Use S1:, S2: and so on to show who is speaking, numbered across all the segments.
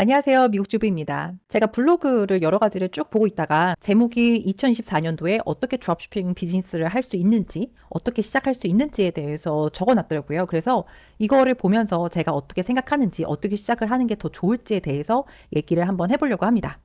S1: 안녕하세요. 미국주부입니다. 제가 블로그를 여러 가지를 쭉 보고 있다가 제목이 2024년도에 어떻게 드롭shipping 비즈니스를 할 수 있는지, 어떻게 시작할 수 있는지에 대해서 적어놨더라고요. 그래서 이거를 보면서 제가 어떻게 생각하는지, 어떻게 시작을 하는 게 더 좋을지에 대해서 얘기를 한번 해보려고 합니다.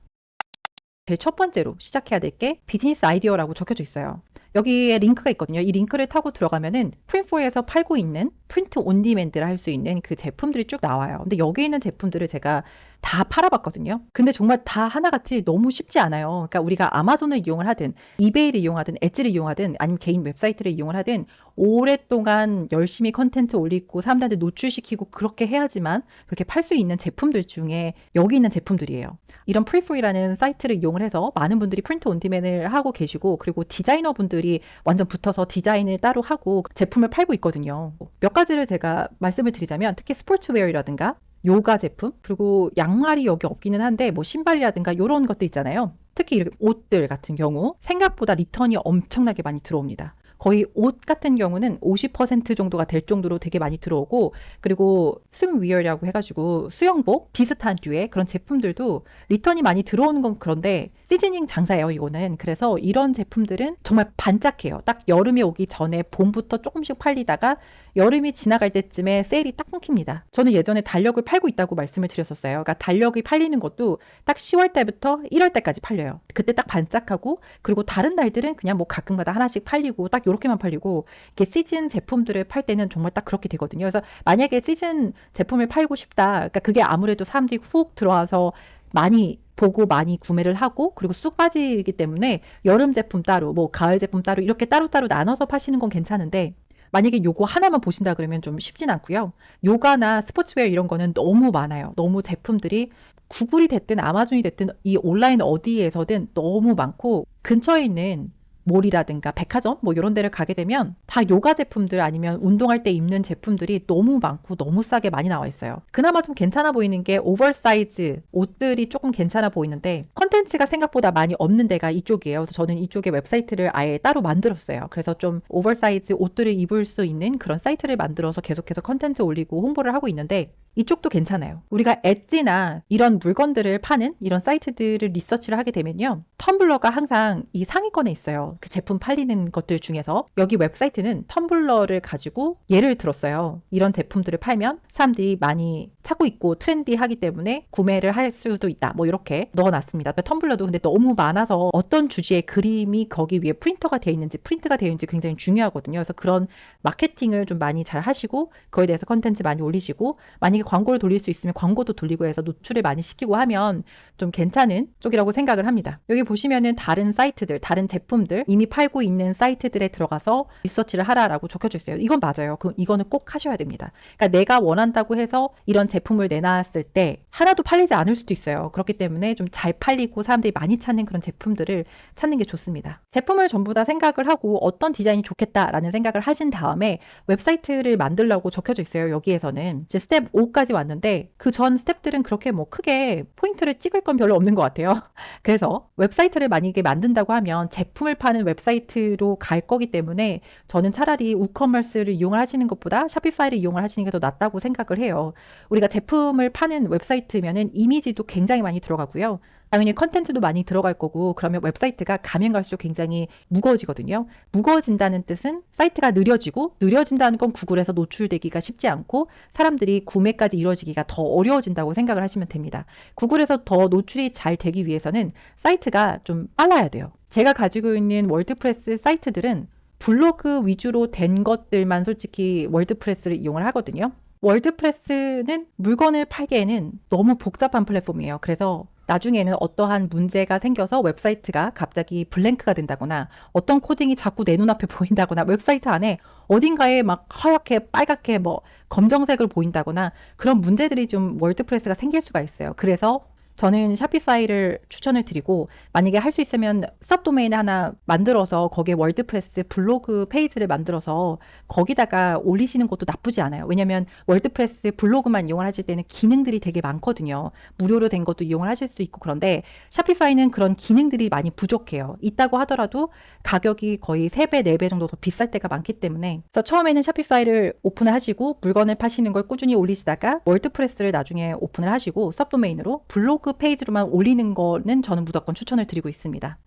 S1: 제일 첫 번째로 시작해야 될 게 비즈니스 아이디어라고 적혀져 있어요. 여기에 링크가 있거든요. 이 링크를 타고 들어가면은 프린포에서 팔고 있는 프린트 온 디맨드를 할 수 있는 그 제품들이 쭉 나와요. 근데 여기 있는 제품들을 제가 다 팔아봤거든요. 근데 정말 다 하나같이 너무 쉽지 않아요. 그러니까 우리가 아마존을 이용을 하든 이베이를 이용하든 엣지를 이용하든 아니면 개인 웹사이트를 이용을 하든 오랫동안 열심히 컨텐츠 올리고 사람들한테 노출시키고 그렇게 해야지만 그렇게 팔 수 있는 제품들 중에 여기 있는 제품들이에요. 이런 프리프리라는 사이트를 이용을 해서 많은 분들이 프린트 온 디맨을 하고 계시고 그리고 디자이너 분들이 완전 붙어서 디자인을 따로 하고 제품을 팔고 있거든요. 몇 가지를 제가 말씀을 드리자면 특히 스포츠웨어라든가 요가 제품 그리고 양말이 여기 없기는 한데 뭐 신발이라든가 이런 것도 있잖아요. 특히 이렇게 옷들 같은 경우 생각보다 리턴이 엄청나게 많이 들어옵니다. 거의 옷 같은 경우는 50% 정도가 될 정도로 되게 많이 들어오고 그리고 스윙위어라고 해가지고 수영복 비슷한 류의 그런 제품들도 리턴이 많이 들어오는 건 그런데 시즈닝 장사예요 이거는. 그래서 이런 제품들은 정말 반짝해요. 딱 여름이 오기 전에 봄부터 조금씩 팔리다가 여름이 지나갈 때쯤에 세일이 딱 끊깁니다. 저는 예전에 달력을 팔고 있다고 말씀을 드렸었어요. 그러니까 달력이 팔리는 것도 딱 10월 때부터 1월 때까지 팔려요. 그때 딱 반짝하고 그리고 다른 날들은 그냥 뭐 가끔가다 하나씩 팔리고 딱 요렇게만 팔리고 이렇게 시즌 제품들을 팔 때는 정말 딱 그렇게 되거든요. 그래서 만약에 시즌 제품을 팔고 싶다. 그러니까 그게 아무래도 사람들이 훅 들어와서 많이 보고 많이 구매를 하고 그리고 쑥 빠지기 때문에 여름 제품 따로 뭐 가을 제품 따로 이렇게 따로따로 나눠서 파시는 건 괜찮은데 만약에 요거 하나만 보신다 그러면 좀 쉽진 않고요. 요가나 스포츠웨어 이런 거는 너무 많아요. 너무 제품들이 구글이 됐든 아마존이 됐든 이 온라인 어디에서든 너무 많고 근처에 있는 몰이라든가 백화점 뭐 이런 데를 가게 되면 다 요가 제품들 아니면 운동할 때 입는 제품들이 너무 많고 너무 싸게 많이 나와 있어요. 그나마 좀 괜찮아 보이는 게 오버사이즈 옷들이 조금 괜찮아 보이는데 컨텐츠가 생각보다 많이 없는 데가 이쪽이에요. 그래서 저는 이쪽에 웹사이트를 아예 따로 만들었어요. 그래서 좀 오버사이즈 옷들을 입을 수 있는 그런 사이트를 만들어서 계속해서 컨텐츠 올리고 홍보를 하고 있는데 이쪽도 괜찮아요. 우리가 엣지나 이런 물건들을 파는 이런 사이트들을 리서치를 하게 되면요. 텀블러가 항상 이 상위권에 있어요. 그 제품 팔리는 것들 중에서 여기 웹사이트는 텀블러를 가지고 예를 들었어요. 이런 제품들을 팔면 사람들이 많이 찾고 있고 트렌디하기 때문에 구매를 할 수도 있다. 뭐 이렇게 넣어놨습니다. 텀블러도 근데 너무 많아서 어떤 주제의 그림이 거기 위에 프린트가 되어 있는지 굉장히 중요하거든요. 그래서 그런 마케팅을 좀 많이 잘 하시고 그거에 대해서 컨텐츠 많이 올리시고 만약에 광고를 돌릴 수 있으면 광고도 돌리고 해서 노출을 많이 시키고 하면 좀 괜찮은 쪽이라고 생각을 합니다. 여기 보시면은 다른 사이트들, 다른 제품들 이미 팔고 있는 사이트들에 들어가서 리서치를 하라라고 적혀져 있어요. 이건 맞아요. 이거는 꼭 하셔야 됩니다. 그러니까 내가 원한다고 해서 이런 제품을 내놨을 때 하나도 팔리지 않을 수도 있어요. 그렇기 때문에 좀 잘 팔리고 사람들이 많이 찾는 그런 제품들을 찾는 게 좋습니다. 제품을 전부 다 생각을 하고 어떤 디자인이 좋겠다라는 생각을 하신 다음에 웹사이트를 만들려고 적혀져 있어요. 여기에서는 이제 스텝 5까지 왔는데 그 전 스텝들은 그렇게 뭐 크게 포인트를 찍을 건 별로 없는 것 같아요. 그래서 웹사이트를 만약에 만든다고 하면 제품을 파는 웹사이트로 갈 거기 때문에 저는 차라리 우커머스를 이용을 하시는 것보다 샤피파이를 이용을 하시는 게 더 낫다고 생각을 해요. 우리가 제품을 파는 웹사이트면은 이미지도 굉장히 많이 들어가고요. 당연히 컨텐츠도 많이 들어갈 거고 그러면 웹사이트가 가면 갈수록 굉장히 무거워지거든요. 무거워진다는 뜻은 사이트가 느려진다는 건 구글에서 노출되기가 쉽지 않고 사람들이 구매까지 이루어지기가 더 어려워진다고 생각을 하시면 됩니다. 구글에서 더 노출이 잘 되기 위해서는 사이트가 좀 빨라야 돼요. 제가 가지고 있는 월드프레스 사이트들은 블로그 위주로 된 것들만 솔직히 월드프레스를 이용을 하거든요. 월드프레스는 물건을 팔기에는 너무 복잡한 플랫폼이에요. 그래서 나중에는 어떠한 문제가 생겨서 웹사이트가 갑자기 블랭크가 된다거나 어떤 코딩이 자꾸 내 눈앞에 보인다거나 웹사이트 안에 어딘가에 막 하얗게 빨갛게 뭐 검정색으로 보인다거나 그런 문제들이 좀 월드프레스가 생길 수가 있어요. 그래서 저는 샤피파이를 추천을 드리고 만약에 할 수 있으면 서브도메인 하나 만들어서 거기에 월드프레스 블로그 페이지를 만들어서 거기다가 올리시는 것도 나쁘지 않아요. 왜냐면 월드프레스 블로그만 이용을 하실 때는 기능들이 되게 많거든요. 무료로 된 것도 이용을 하실 수 있고 그런데 샤피파이는 그런 기능들이 많이 부족해요. 있다고 하더라도 가격이 거의 3배, 4배 정도 더 비쌀 때가 많기 때문에 그래서 처음에는 샤피파이를 오픈을 하시고 물건을 파시는 걸 꾸준히 올리시다가 월드프레스를 나중에 오픈을 하시고 서브도메인으로 블로그 페이지로만 올리는 거는 저는 무조건 추천을 드리고 있습니다.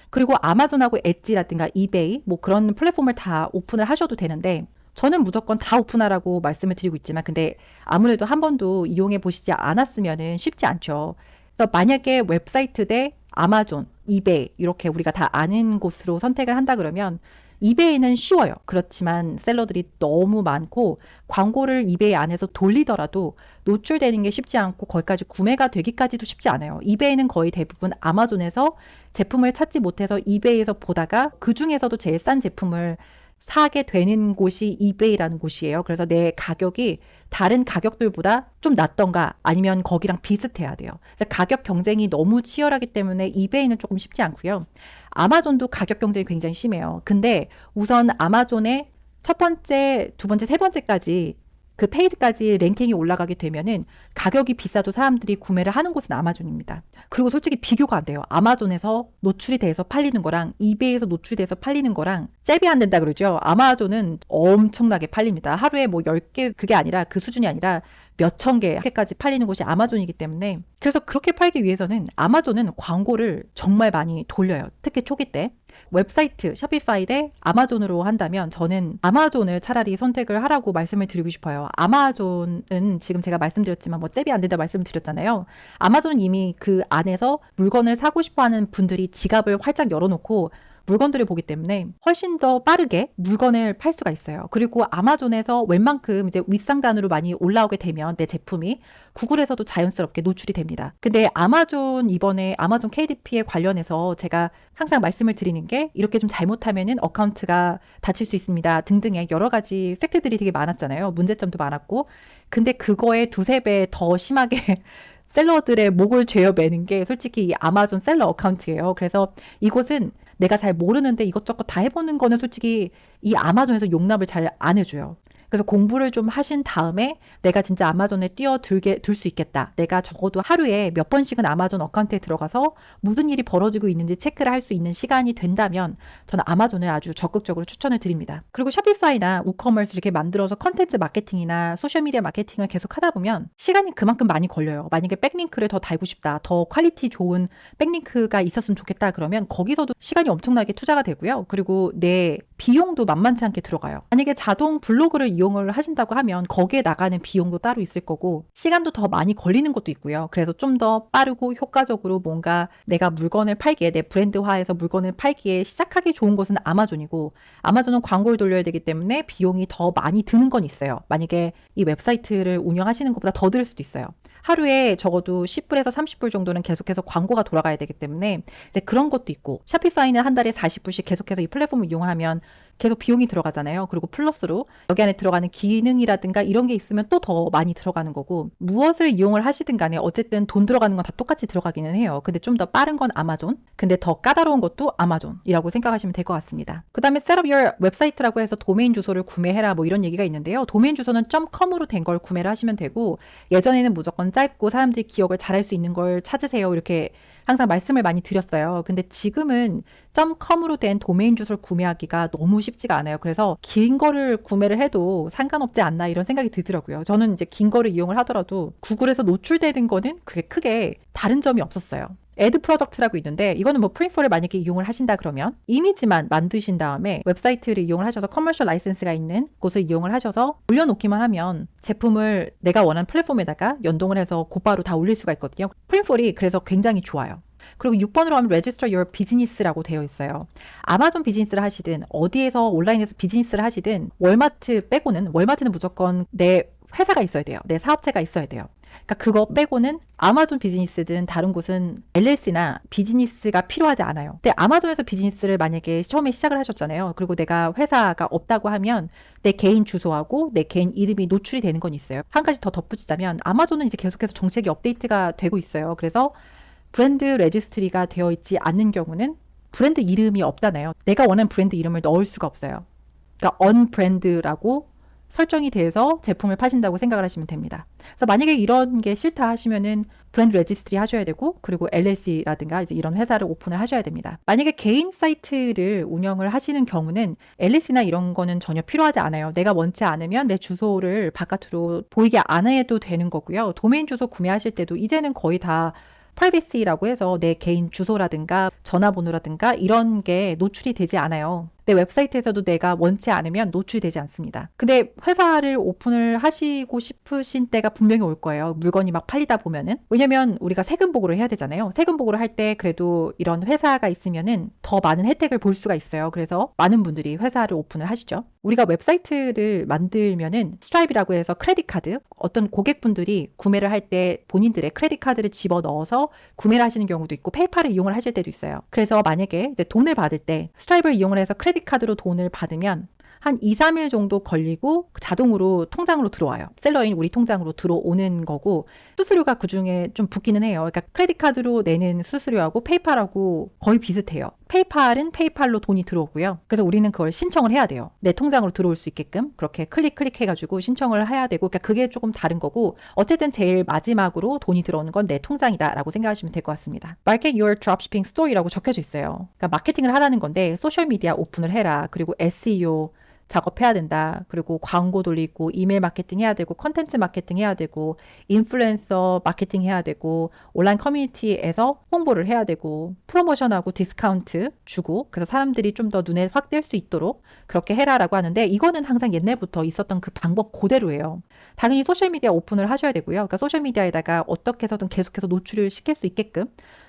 S1: 그리고 아마존하고 엣지라든가 이베이 뭐 그런 플랫폼을 다 오픈을 하셔도 되는데 저는 무조건 다 오픈하라고 말씀을 드리고 있지만 근데 아무래도 한 번도 이용해 보시지 않았으면 쉽지 않죠. 그래서 만약에 웹사이트 대 아마존, 이베이 이렇게 우리가 다 아는 곳으로 선택을 한다 그러면 이베이는 쉬워요. 그렇지만 셀러들이 너무 많고 광고를 이베이 안에서 돌리더라도 노출되는 게 쉽지 않고 거기까지 구매가 되기까지도 쉽지 않아요. 이베이는 거의 대부분 아마존에서 제품을 찾지 못해서 이베이에서 보다가 그 중에서도 제일 싼 제품을 사게 되는 곳이 이베이라는 곳이에요. 그래서 내 가격이 다른 가격들보다 좀 낮던가 아니면 거기랑 비슷해야 돼요. 그래서 가격 경쟁이 너무 치열하기 때문에 이베이는 조금 쉽지 않고요. 아마존도 가격 경쟁이 굉장히 심해요. 근데 우선 아마존의 첫 번째, 두 번째, 세 번째까지 그 페이지까지 랭킹이 올라가게 되면은 가격이 비싸도 사람들이 구매를 하는 곳은 아마존입니다. 그리고 솔직히 비교가 안 돼요. 아마존에서 노출이 돼서 팔리는 거랑 이베이에서 노출이 돼서 팔리는 거랑 잽이 안 된다 그러죠. 아마존은 엄청나게 팔립니다. 하루에 뭐 10개 그게 아니라 그 수준이 아니라 몇천 개까지 팔리는 곳이 아마존이기 때문에 그래서 그렇게 팔기 위해서는 아마존은 광고를 정말 많이 돌려요. 특히 초기 때. 웹사이트 샤피파이 대 아마존으로 한다면 저는 아마존을 차라리 선택을 하라고 말씀을 드리고 싶어요. 아마존은 지금 제가 말씀드렸지만 뭐 잽이 안 된다 말씀을 드렸잖아요. 아마존은 이미 그 안에서 물건을 사고 싶어 하는 분들이 지갑을 활짝 열어놓고 물건들을 보기 때문에 훨씬 더 빠르게 물건을 팔 수가 있어요. 그리고 아마존에서 웬만큼 이제 윗상단으로 많이 올라오게 되면 내 제품이 구글에서도 자연스럽게 노출이 됩니다. 근데 아마존 이번에 아마존 KDP에 관련해서 제가 항상 말씀을 드리는 게 이렇게 좀 잘못하면은 어카운트가 닫힐 수 있습니다. 등등의 여러 가지 팩트들이 되게 많았잖아요. 문제점도 많았고. 근데 그거에 두세 배 더 심하게 셀러들의 목을 죄어매는 게 솔직히 이 아마존 셀러 어카운트예요. 그래서 이곳은 내가 잘 모르는데 이것저것 다 해보는 거는 솔직히 이 아마존에서 용납을 잘 안 해줘요. 그래서 공부를 좀 하신 다음에 내가 진짜 아마존에 둘 수 있겠다. 내가 적어도 하루에 몇 번씩은 아마존 어카운트에 들어가서 무슨 일이 벌어지고 있는지 체크를 할 수 있는 시간이 된다면 저는 아마존을 아주 적극적으로 추천을 드립니다. 그리고 샤피파이나 우커머스 이렇게 만들어서 컨텐츠 마케팅이나 소셜미디어 마케팅을 계속 하다 보면 시간이 그만큼 많이 걸려요. 만약에 백링크를 더 달고 싶다. 더 퀄리티 좋은 백링크가 있었으면 좋겠다. 그러면 거기서도 시간이 엄청나게 투자가 되고요. 그리고 내 비용도 만만치 않게 들어가요. 만약에 자동 블로그를 이용을 하신다고 하면 거기에 나가는 비용도 따로 있을 거고 시간도 더 많이 걸리는 것도 있고요. 그래서 좀 더 빠르고 효과적으로 뭔가 내가 물건을 팔기에 내 브랜드화해서 물건을 팔기에 시작하기 좋은 곳은 아마존이고 아마존은 광고를 돌려야 되기 때문에 비용이 더 많이 드는 건 있어요. 만약에 이 웹사이트를 운영하시는 것보다 더 들 수도 있어요. 하루에 적어도 10불에서 30불 정도는 계속해서 광고가 돌아가야 되기 때문에 이제 그런 것도 있고 샤피파이는 한 달에 40불씩 계속해서 이 플랫폼을 이용하면 계속 비용이 들어가잖아요. 그리고 플러스로 여기 안에 들어가는 기능이라든가 이런 게 있으면 또 더 많이 들어가는 거고 무엇을 이용을 하시든 간에 어쨌든 돈 들어가는 건 다 똑같이 들어가기는 해요. 근데 좀 더 빠른 건 아마존, 근데 더 까다로운 것도 아마존이라고 생각하시면 될 것 같습니다. 그 다음에 Set up your 웹사이트라고 해서 도메인 주소를 구매해라 뭐 이런 얘기가 있는데요. 도메인 주소는 .com으로 된 걸 구매를 하시면 되고 예전에는 무조건 짧고 사람들이 기억을 잘할 수 있는 걸 찾으세요. 이렇게 항상 말씀을 많이 드렸어요. 근데 지금은 .com으로 된 도메인 주소를 구매하기가 너무 쉽지가 않아요. 그래서 긴 거를 구매를 해도 상관없지 않나 이런 생각이 들더라고요. 저는 이제 긴 거를 이용을 하더라도 구글에서 노출되는 거는 그게 크게 다른 점이 없었어요. 애드 프로덕트라고 있는데 이거는 뭐 프린포를 만약에 이용을 하신다 그러면 이미지만 만드신 다음에 웹사이트를 이용을 하셔서 커머셜 라이센스가 있는 곳을 이용을 하셔서 올려놓기만 하면 제품을 내가 원하는 플랫폼에다가 연동을 해서 곧바로 다 올릴 수가 있거든요. 프린폴이 그래서 굉장히 좋아요. 그리고 6번으로 하면 Register Your Business라고 되어 있어요. 아마존 비즈니스를 하시든 어디에서 온라인에서 비즈니스를 하시든 월마트 빼고는 월마트는 무조건 내 회사가 있어야 돼요. 내 사업체가 있어야 돼요. 그러니까 그거 빼고는 아마존 비즈니스든 다른 곳은 LLC나 비즈니스가 필요하지 않아요. 근데 아마존에서 비즈니스를 만약에 처음에 시작을 하셨잖아요. 그리고 내가 회사가 없다고 하면 내 개인 주소하고 내 개인 이름이 노출이 되는 건 있어요. 한 가지 더 덧붙이자면 아마존은 이제 계속해서 정책이 업데이트가 되고 있어요. 그래서 브랜드 레지스트리가 되어 있지 않는 경우는 브랜드 이름이 없잖아요. 내가 원하는 브랜드 이름을 넣을 수가 없어요. 그러니까 언브랜드라고 설정이 돼서 제품을 파신다고 생각을 하시면 됩니다. 그래서 만약에 이런 게 싫다 하시면은 브랜드 레지스트리 하셔야 되고, 그리고 LLC라든가 이제 이런 회사를 오픈을 하셔야 됩니다. 만약에 개인 사이트를 운영을 하시는 경우는 LLC나 이런 거는 전혀 필요하지 않아요. 내가 원치 않으면 내 주소를 바깥으로 보이게 안 해도 되는 거고요. 도메인 주소 구매하실 때도 이제는 거의 다 프라이버시라고 해서 내 개인 주소라든가 전화번호라든가 이런 게 노출이 되지 않아요. 내 웹사이트에서도 내가 원치 않으면 노출이 되지 않습니다. 근데 회사를 오픈을 하시고 싶으신 때가 분명히 올 거예요. 물건이 막 팔리다 보면은. 왜냐면 우리가 세금 보고를 해야 되잖아요. 세금 보고를 할 때 그래도 이런 회사가 있으면은 더 많은 혜택을 볼 수가 있어요. 그래서 많은 분들이 회사를 오픈을 하시죠. 우리가 웹사이트를 만들면은 스트라이브라고 해서 크레딧 카드, 어떤 고객분들이 구매를 할 때 본인들의 크레딧 카드를 집어 넣어서 구매를 하시는 경우도 있고 페이팔을 이용을 하실 때도 있어요. 그래서 만약에 이제 돈을 받을 때 스트라이브를 이용을 해서 크레딧 카드로 돈을 받으면 한 2, 3일 정도 걸리고 자동으로 통장으로 들어와요. 셀러인 우리 통장으로 들어오는 거고, 수수료가 그중에 좀 붙기는 해요. 그러니까 크레딧 카드로 내는 수수료하고 페이팔하고 거의 비슷해요. 페이팔은 페이팔로 돈이 들어오고요. 그래서 우리는 그걸 신청을 해야 돼요. 내 통장으로 들어올 수 있게끔 그렇게 클릭해가지고 신청을 해야 되고, 그러니까 그게 조금 다른 거고, 어쨌든 제일 마지막으로 돈이 들어오는 건 내 통장이다라고 생각하시면 될 것 같습니다. Market Your Dropshipping Store이라고 적혀져 있어요. 그러니까 마케팅을 하라는 건데 소셜미디어 오픈을 해라. 그리고 SEO 작업해야 된다. 그리고 광고 돌리고 이메일 마케팅 해야 되고 컨텐츠 마케팅 해야 되고 인플루엔서 마케팅 해야 되고 온라인 커뮤니티에서 홍보를 해야 되고 프로모션하고 디스카운트 주고, 그래서 사람들이 좀 더 눈에 확 띌 수 있도록 그렇게 해라라고 하는데, 이거는 항상 옛날부터 있었던 그 방법 그대로예요. 당연히 소셜미디어 오픈을 하셔야 되고요. 그러니까 소셜미디어에다가 어떻게 해서든 계속해서 노출을 시킬 수 있게끔,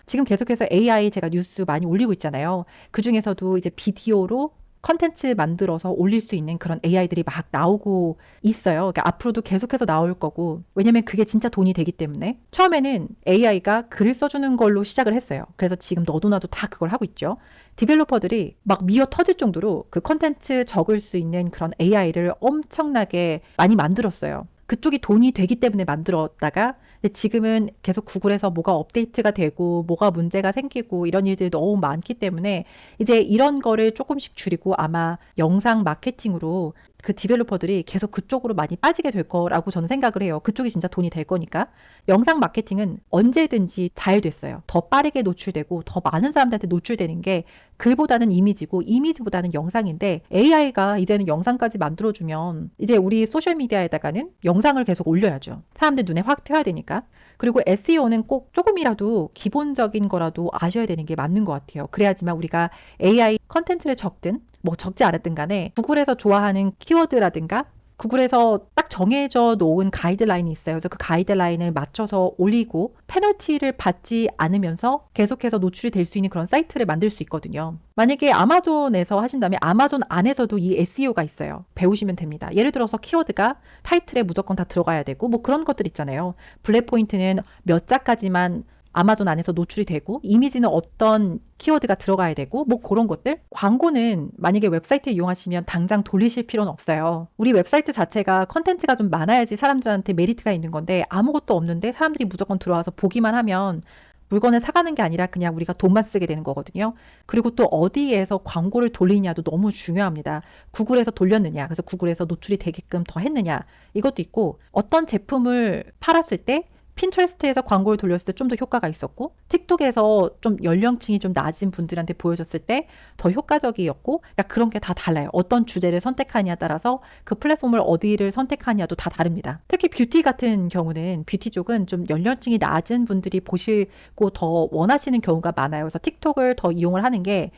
S1: 지금 계속해서 AI 제가 뉴스 많이 올리고 있잖아요. 그 중에서도 이제 비디오로 컨텐츠 만들어서 올릴 수 있는 그런 AI들이 막 나오고 있어요. 그러니까 앞으로도 계속해서 나올 거고, 왜냐면 그게 진짜 돈이 되기 때문에. 처음에는 AI가 글을 써주는 걸로 시작을 했어요. 그래서 지금 너도 나도 다 그걸 하고 있죠. 디벨로퍼들이 막 미어 터질 정도로 그 컨텐츠 적을 수 있는 그런 AI를 엄청나게 많이 만들었어요. 그쪽이 돈이 되기 때문에 만들었다가, 근데 지금은 계속 구글에서 뭐가 업데이트가 되고 뭐가 문제가 생기고 이런 일들이 너무 많기 때문에 이제 이런 거를 조금씩 줄이고 아마 영상 마케팅으로 그 디벨로퍼들이 계속 그쪽으로 많이 빠지게 될 거라고 저는 생각을 해요. 그쪽이 진짜 돈이 될 거니까. 영상 마케팅은 언제든지 잘 됐어요. 더 빠르게 노출되고 더 많은 사람들한테 노출되는 게 글보다는 이미지고 이미지보다는 영상인데, AI가 이제는 영상까지 만들어주면 이제 우리 소셜미디어에다가는 영상을 계속 올려야죠. 사람들 눈에 확 튀어야 되니까. 그리고 SEO는 꼭 조금이라도 기본적인 거라도 아셔야 되는 게 맞는 것 같아요. 그래야지만 우리가 AI 컨텐츠를 적든 뭐 적지 않았든 간에 구글에서 좋아하는 키워드라든가 구글에서 딱 정해져 놓은 가이드라인이 있어요. 그래서 그 가이드라인을 맞춰서 올리고 페널티를 받지 않으면서 계속해서 노출이 될 수 있는 그런 사이트를 만들 수 있거든요. 만약에 아마존에서 하신다면 아마존 안에서도 이 SEO가 있어요. 배우시면 됩니다. 예를 들어서 키워드가 타이틀에 무조건 다 들어가야 되고 뭐 그런 것들 있잖아요. 블랙 포인트는 몇 자까지만 아마존 안에서 노출이 되고, 이미지는 어떤 키워드가 들어가야 되고 뭐 그런 것들. 광고는 만약에 웹사이트 이용하시면 당장 돌리실 필요는 없어요. 우리 웹사이트 자체가 컨텐츠가 좀 많아야지 사람들한테 메리트가 있는 건데, 아무것도 없는데 사람들이 무조건 들어와서 보기만 하면 물건을 사가는 게 아니라 그냥 우리가 돈만 쓰게 되는 거거든요. 그리고 또 어디에서 광고를 돌리냐도 너무 중요합니다. 구글에서 돌렸느냐, 그래서 구글에서 노출이 되게끔 더 했느냐, 이것도 있고, 어떤 제품을 팔았을 때 핀트레스트에서 광고를 돌렸을 때 좀 더 효과가 있었고, 틱톡에서 좀 연령층이 좀 낮은 분들한테 보여줬을 때 더 효과적이었고, 그러니까 그런 게 다 달라요. 어떤 주제를 선택하냐에 따라서 그 플랫폼을 어디를 선택하냐도 다 다릅니다. 특히 뷰티 같은 경우는, 뷰티 쪽은 좀 연령층이 낮은 분들이 보시고 더 원하시는 경우가 많아요. 그래서 틱톡을 더 이용을 하는 게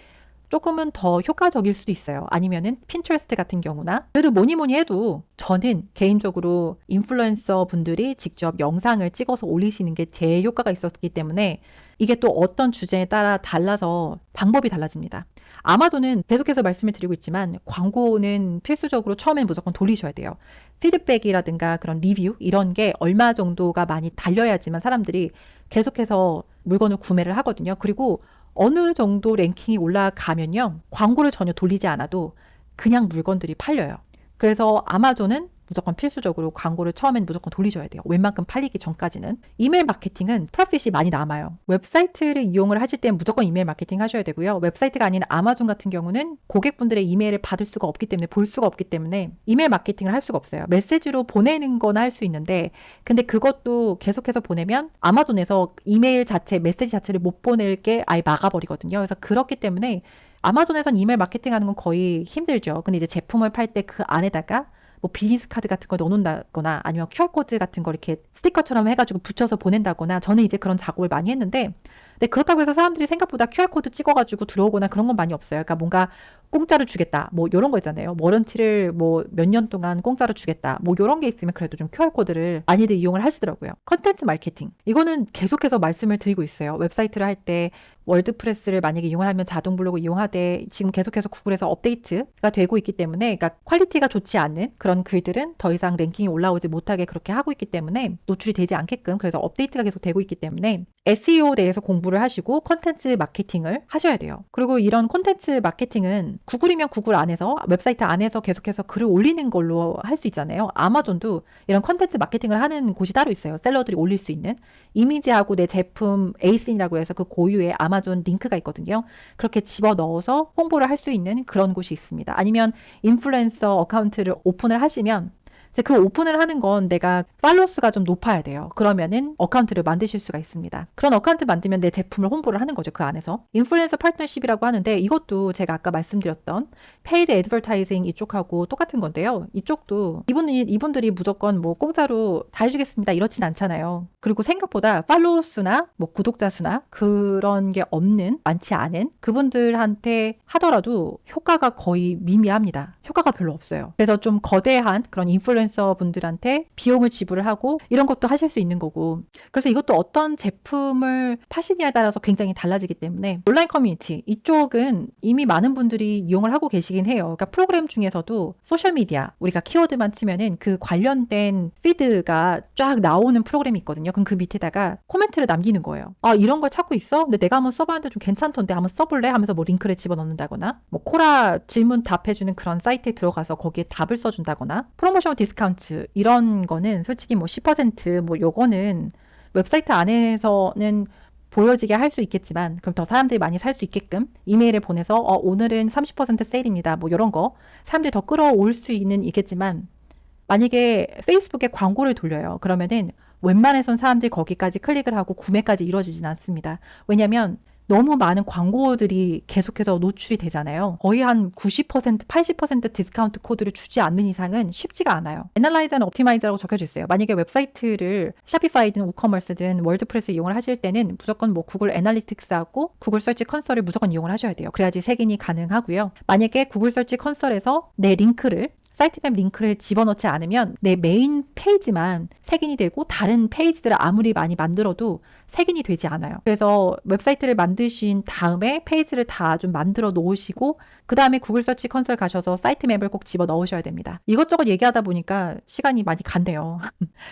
S1: 조금은 더 효과적일 수도 있어요. 아니면은 핀트레스트 같은 경우나. 그래도 뭐니 해도 저는 개인적으로 인플루엔서 분들이 직접 영상을 찍어서 올리시는 게 제일 효과가 있었기 때문에, 이게 또 어떤 주제에 따라 달라서 방법이 달라집니다. 아마존은 계속해서 말씀을 드리고 있지만 광고는 필수적으로 처음엔 무조건 돌리셔야 돼요. 피드백이라든가 그런 리뷰 이런 게 얼마 정도가 많이 달려야지만 사람들이 계속해서 물건을 구매를 하거든요. 그리고 어느 정도 랭킹이 올라가면요. 광고를 전혀 돌리지 않아도 그냥 물건들이 팔려요. 그래서 아마존은 무조건 필수적으로 광고를 처음엔 무조건 돌리셔야 돼요. 웬만큼 팔리기 전까지는. 이메일 마케팅은 프로핏이 많이 남아요. 웹사이트를 이용을 하실 때는 무조건 이메일 마케팅 하셔야 되고요. 웹사이트가 아닌 아마존 같은 경우는 고객분들의 이메일을 받을 수가 없기 때문에 볼 수가 없기 때문에 이메일 마케팅을 할 수가 없어요. 메시지로 보내는 거나 할 수 있는데 근데 그것도 계속해서 보내면 아마존에서 이메일 자체, 메시지 자체를 못 보낼 게 아예 막아버리거든요. 그래서 그렇기 때문에 아마존에선 이메일 마케팅 하는 건 거의 힘들죠. 근데 이제 제품을 팔 때 그 안에다가 뭐 비즈니스 카드 같은 거 넣어놓는다거나 아니면 QR코드 같은 거 이렇게 스티커처럼 해가지고 붙여서 보낸다거나 저는 이제 그런 작업을 많이 했는데 근데 그렇다고 해서 사람들이 생각보다 QR코드 찍어가지고 들어오거나 그런 건 많이 없어요. 그러니까 뭔가 공짜로 주겠다. 뭐 이런 거 있잖아요. 워런티를 뭐 몇 년 동안 공짜로 주겠다. 뭐 이런 게 있으면 그래도 좀 QR코드를 많이들 이용을 하시더라고요. 컨텐츠 마케팅. 이거는 계속해서 말씀을 드리고 있어요. 웹사이트를 할 때 월드프레스를 만약에 이용을 하면 자동 블로그 이용하되 지금 계속해서 구글에서 업데이트가 되고 있기 때문에 그러니까 퀄리티가 좋지 않은 그런 글들은 더 이상 랭킹이 올라오지 못하게 그렇게 하고 있기 때문에 노출이 되지 않게끔 그래서 업데이트가 계속 되고 있기 때문에 SEO 대해서 공부를 하시고 콘텐츠 마케팅을 하셔야 돼요. 그리고 이런 콘텐츠 마케팅은 구글이면 구글 안에서 웹사이트 안에서 계속해서 글을 올리는 걸로 할 수 있잖아요. 아마존도 이런 콘텐츠 마케팅을 하는 곳이 따로 있어요. 셀러들이 올릴 수 있는 이미지하고 내 제품 에이슨이라고 해서 그 고유의 아마존 링크가 있거든요. 그렇게 집어넣어서 홍보를 할 수 있는 그런 곳이 있습니다. 아니면 인플루엔서 어카운트를 오픈을 하시면 이제 그 오픈을 하는 건 내가 팔로우 수가 좀 높아야 돼요. 그러면은 어카운트를 만드실 수가 있습니다. 그런 어카운트 만들면 내 제품을 홍보를 하는 거죠. 그 안에서. 인플루엔서 파트너십이라고 하는데 이것도 제가 아까 말씀드렸던 페이드 애드버타이징 이쪽하고 똑같은 건데요. 이쪽도 이분들이 무조건 뭐 공짜로 다 해주겠습니다. 이렇진 않잖아요. 그리고 생각보다 팔로우 수나 뭐 구독자 수나 그런 게 없는 많지 않은 그분들한테 하더라도 효과가 거의 미미합니다. 효과가 별로 없어요. 그래서 좀 거대한 그런 인플루엔서 분들한테 비용을 지불을 하고 이런 것도 하실 수 있는 거고 그래서 이것도 어떤 제품을 파시냐에 따라서 굉장히 달라지기 때문에 온라인 커뮤니티 이쪽은 이미 많은 분들이 이용을 하고 계시긴 해요. 그러니까 프로그램 중에서도 소셜미디어 우리가 키워드만 치면은 그 관련된 피드가 쫙 나오는 프로그램이 있거든요. 그럼 그 밑에다가 코멘트를 남기는 거예요. 아 이런 걸 찾고 있어? 근데 내가 한번 써봤는데 좀 괜찮던데 한번 써볼래? 하면서 뭐 링크를 집어넣는다거나 뭐 코라 질문 답해주는 그런 사이트에 들어가서 거기에 답을 써준다거나 프로모션 디스카운트 이런 거는 솔직히 뭐 10% 요거는 웹사이트 안에서는 보여지게 할 수 있겠지만 그럼 더 사람들이 많이 살 수 있게끔 이메일을 보내서 오늘은 30% 세일입니다. 뭐 이런 거 사람들이 더 끌어올 수 있겠지만 만약에 페이스북에 광고를 돌려요. 그러면은 웬만해선 사람들이 거기까지 클릭을 하고 구매까지 이루어지진 않습니다. 왜냐면 너무 많은 광고들이 계속해서 노출이 되잖아요. 거의 한 90%, 80% 디스카운트 코드를 주지 않는 이상은 쉽지가 않아요. 애널라이저는 옵티마이저라고 적혀져 있어요. 만약에 웹사이트를 샤피파이든 우커머스든 월드프레스 이용을 하실 때는 무조건 뭐 구글 애널리틱스하고 구글 서치 컨설을 무조건 이용을 하셔야 돼요. 그래야지 색인이 가능하고요. 만약에 구글 서치 컨설에서 내 링크를 사이트맵 링크를 집어넣지 않으면 내 메인 페이지만 색인이 되고 다른 페이지들을 아무리 많이 만들어도 색인이 되지 않아요. 그래서 웹사이트를 만드신 다음에 페이지를 다 좀 만들어 놓으시고 그 다음에 구글 서치 컨설 가셔서 사이트맵을 꼭 집어 넣으셔야 됩니다. 이것저것 얘기하다 보니까 시간이 많이 갔네요.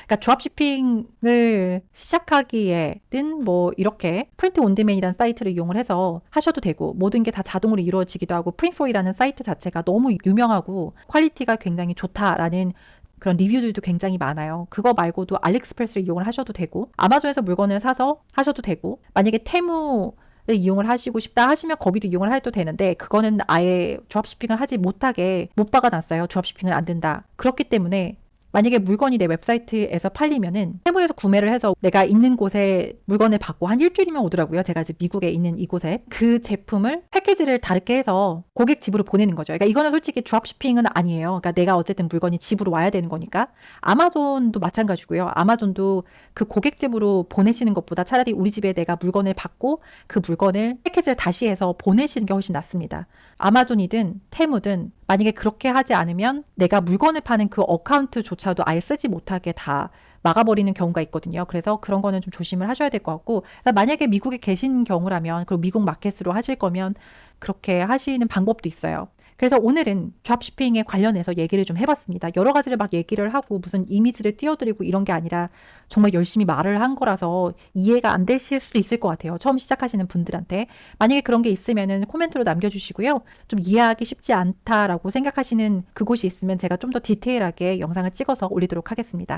S1: 그러니까 드롭시핑을 시작하기에는 뭐 이렇게 프린트 온디맨이라는 사이트를 이용을 해서 하셔도 되고 모든 게 다 자동으로 이루어지기도 하고 프린트포이라는 사이트 자체가 너무 유명하고 퀄리티가 굉장히 좋다라는 그런 리뷰들도 굉장히 많아요. 그거 말고도 알리익스프레스를 이용을 하셔도 되고 아마존에서 물건을 사서 하셔도 되고 만약에 테무를 이용을 하시고 싶다 하시면 거기도 이용을 해도 되는데 그거는 아예 드롭시핑을 하지 못하게 못 박아놨어요. 드롭시핑은 안 된다. 그렇기 때문에 만약에 물건이 내 웹사이트에서 팔리면은 테무에서 구매를 해서 내가 있는 곳에 물건을 받고 한 일주일이면 오더라고요. 제가 지금 미국에 있는 이곳에 그 제품을 패키지를 다르게 해서 고객 집으로 보내는 거죠. 그러니까 이거는 솔직히 드롭시핑은 아니에요. 그러니까 내가 어쨌든 물건이 집으로 와야 되는 거니까. 아마존도 마찬가지고요. 아마존도 그 고객 집으로 보내시는 것보다 차라리 우리 집에 내가 물건을 받고 그 물건을 패키지를 다시 해서 보내시는 게 훨씬 낫습니다. 아마존이든 테무든 만약에 그렇게 하지 않으면 내가 물건을 파는 그 어카운트조차도 아예 쓰지 못하게 다 막아버리는 경우가 있거든요. 그래서 그런 거는 좀 조심을 하셔야 될 것 같고, 그러니까 만약에 미국에 계신 경우라면, 그리고 미국 마켓으로 하실 거면 그렇게 하시는 방법도 있어요. 그래서 오늘은 드랍시핑에 관련해서 얘기를 좀 해봤습니다. 여러 가지를 막 얘기를 하고 무슨 이미지를 띄워드리고 이런 게 아니라 정말 열심히 말을 한 거라서 이해가 안 되실 수도 있을 것 같아요. 처음 시작하시는 분들한테. 만약에 그런 게 있으면은 코멘트로 남겨주시고요. 좀 이해하기 쉽지 않다라고 생각하시는 그곳이 있으면 제가 좀 더 디테일하게 영상을 찍어서 올리도록 하겠습니다.